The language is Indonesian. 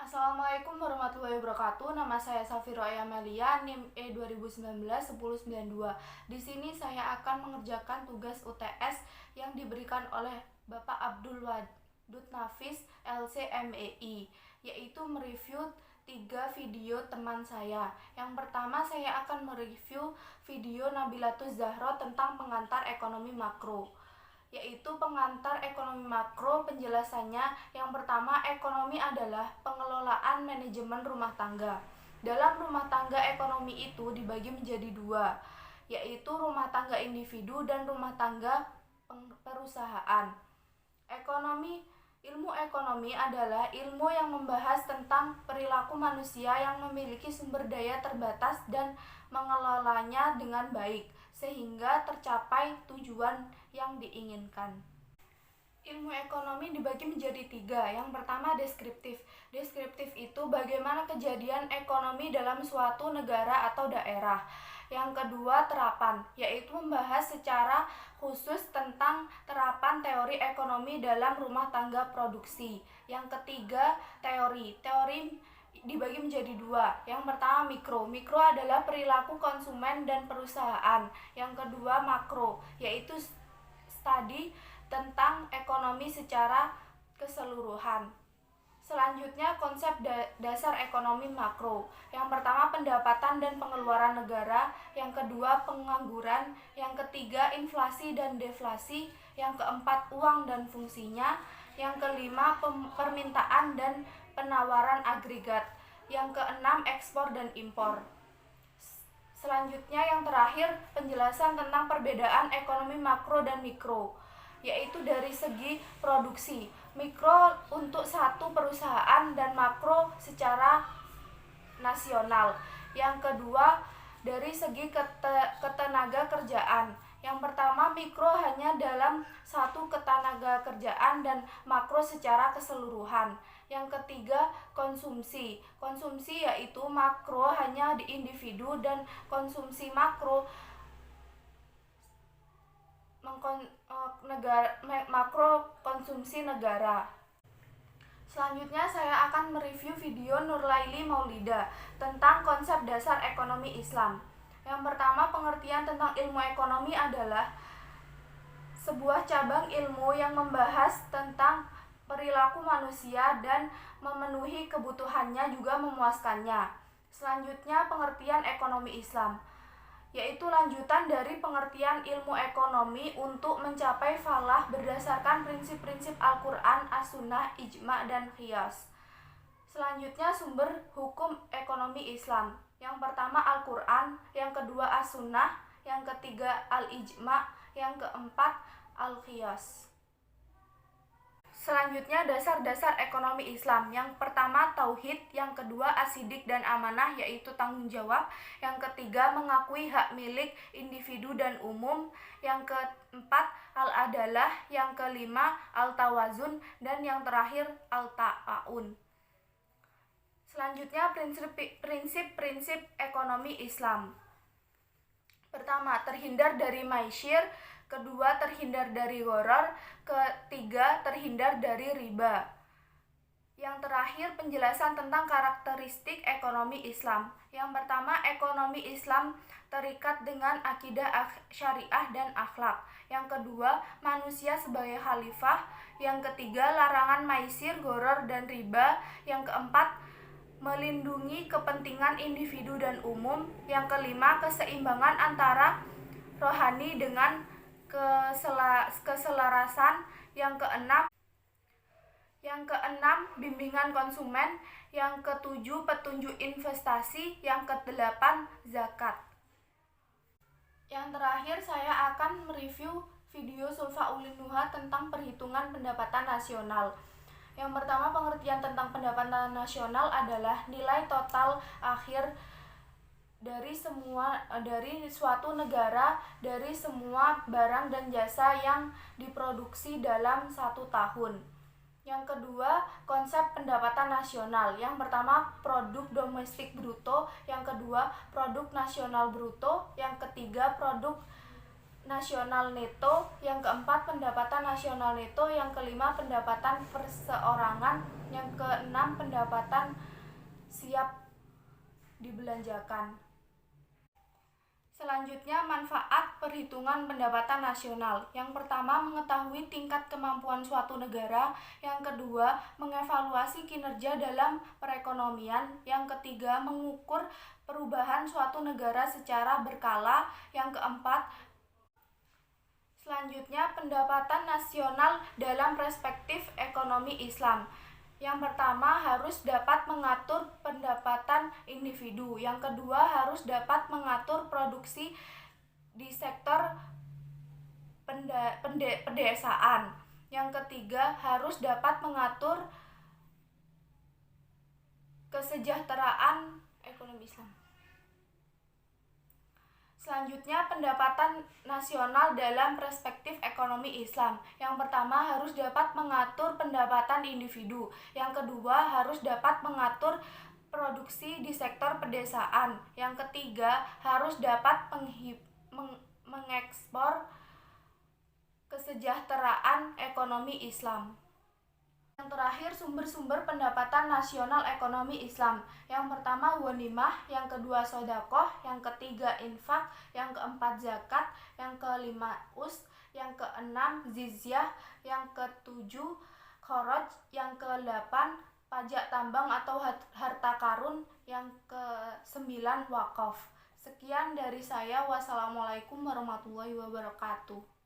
Assalamualaikum warahmatullahi wabarakatuh. Nama saya Safiro Ayamelia, NIM E2019-1092. Di sini saya akan mengerjakan tugas UTS yang diberikan oleh Bapak Abdul Wadud Nafis, LCMEI, yaitu mereview 3 video teman saya. Yang pertama, saya akan mereview video Nabilatus Zahro tentang pengantar ekonomi makro, yaitu pengantar ekonomi makro. Penjelasannya, yang pertama, ekonomi adalah pengelolaan manajemen rumah tangga. Dalam rumah tangga, ekonomi itu dibagi menjadi dua, yaitu rumah tangga individu dan rumah tangga perusahaan. Ilmu ekonomi adalah ilmu yang membahas tentang perilaku manusia yang memiliki sumber daya terbatas dan mengelolanya dengan baik, sehingga tercapai tujuan yang diinginkan. Ilmu ekonomi dibagi menjadi 3. Yang pertama, deskriptif. Deskriptif itu bagaimana kejadian ekonomi dalam suatu negara atau daerah. Yang kedua, terapan, yaitu membahas secara khusus tentang terapan teori ekonomi dalam rumah tangga produksi. Yang ketiga, teori. Teori dibagi menjadi 2. Yang pertama, mikro. Mikro adalah perilaku konsumen dan perusahaan. Yang kedua, makro, yaitu studi tentang ekonomi secara keseluruhan. Selanjutnya, konsep dasar ekonomi makro. Yang pertama, pendapatan dan pengeluaran negara. Yang kedua, pengangguran. Yang ketiga, inflasi dan deflasi. Yang keempat, uang dan fungsinya. Yang kelima, permintaan dan penawaran agregat. Yang keenam, ekspor dan impor. Selanjutnya, yang terakhir, penjelasan tentang perbedaan ekonomi makro dan mikro, yaitu dari segi produksi. Mikro untuk satu perusahaan dan makro secara nasional. Yang kedua, dari segi ketenaga kerjaan. Yang pertama, mikro hanya dalam satu ketenaga kerjaan dan makro secara keseluruhan. Yang ketiga, konsumsi. Konsumsi yaitu makro hanya di individu dan konsumsi makro makro konsumsi negara. Selanjutnya, saya akan mereview video Nurlaili Maulida tentang konsep dasar ekonomi Islam. Yang pertama, pengertian tentang ilmu ekonomi adalah sebuah cabang ilmu yang membahas tentang perilaku manusia dan memenuhi kebutuhannya juga memuaskannya. Selanjutnya, pengertian ekonomi Islam, yaitu lanjutan dari pengertian ilmu ekonomi untuk mencapai falah berdasarkan prinsip-prinsip Al-Quran, As-Sunnah, Ijma, dan Qiyas. Selanjutnya, sumber hukum ekonomi Islam. Yang pertama, Al-Quran. Yang kedua, As-Sunnah. Yang ketiga, Al-Ijma. Yang keempat, Al-Qiyas. Selanjutnya, dasar-dasar ekonomi Islam. Yang pertama, tauhid. Yang kedua, asidik dan amanah, yaitu tanggung jawab. Yang ketiga, mengakui hak milik individu dan umum. Yang keempat, al-adalah. Yang kelima, al-tawazun. Dan yang terakhir, al-ta'awun. Selanjutnya, prinsip-prinsip ekonomi Islam. Pertama, terhindar dari maisir. Kedua, terhindar dari gharar. Ketiga, terhindar dari riba. Yang terakhir, penjelasan tentang karakteristik ekonomi Islam. Yang pertama, ekonomi Islam terikat dengan akidah syariah dan akhlak. Yang kedua, manusia sebagai khalifah. Yang ketiga, larangan maisir, gharar, dan riba. Yang keempat, melindungi kepentingan individu dan umum. Yang kelima, keseimbangan antara rohani dengan keselarasan. Yang keenam, bimbingan konsumen. Yang ketujuh, petunjuk investasi. Yang kedelapan, zakat. Yang terakhir, saya akan mereview video Sulfaul Nuha tentang perhitungan pendapatan nasional. Yang pertama, pengertian tentang pendapatan nasional adalah nilai total akhir dari suatu negara, dari semua barang dan jasa yang diproduksi dalam satu tahun. Yang kedua, konsep pendapatan nasional. Yang pertama, produk domestik bruto. Yang kedua, produk nasional bruto. Yang ketiga, produk nasional neto. Yang keempat, pendapatan nasional neto. Yang kelima, pendapatan perseorangan. Yang keenam, pendapatan siap dibelanjakan. Selanjutnya, manfaat perhitungan pendapatan nasional. Yang pertama, mengetahui tingkat kemampuan suatu negara. Yang kedua, mengevaluasi kinerja dalam perekonomian. Yang ketiga, mengukur perubahan suatu negara secara berkala. Yang keempat, selanjutnya, pendapatan nasional dalam perspektif ekonomi Islam. Yang pertama, harus dapat mengatur pendapatan individu. Yang kedua, harus dapat mengatur produksi di sektor pedesaan. Yang ketiga, harus dapat mengatur kesejahteraan ekonomi Islam. Selanjutnya, pendapatan nasional dalam perspektif ekonomi Islam. Yang pertama, harus dapat mengatur pendapatan individu. Yang kedua, harus dapat mengatur produksi di sektor pedesaan. Yang ketiga, harus dapat mengekspor kesejahteraan ekonomi Islam. Yang terakhir, sumber-sumber pendapatan nasional ekonomi Islam. Yang pertama, ghanimah, yang kedua sedekah, yang ketiga infak, yang keempat zakat, yang kelima yang keenam jizyah, yang ketujuh kharaj, yang kedelapan pajak tambang atau harta karun, yang kesembilan wakaf. Sekian dari saya. Wassalamualaikum warahmatullahi wabarakatuh.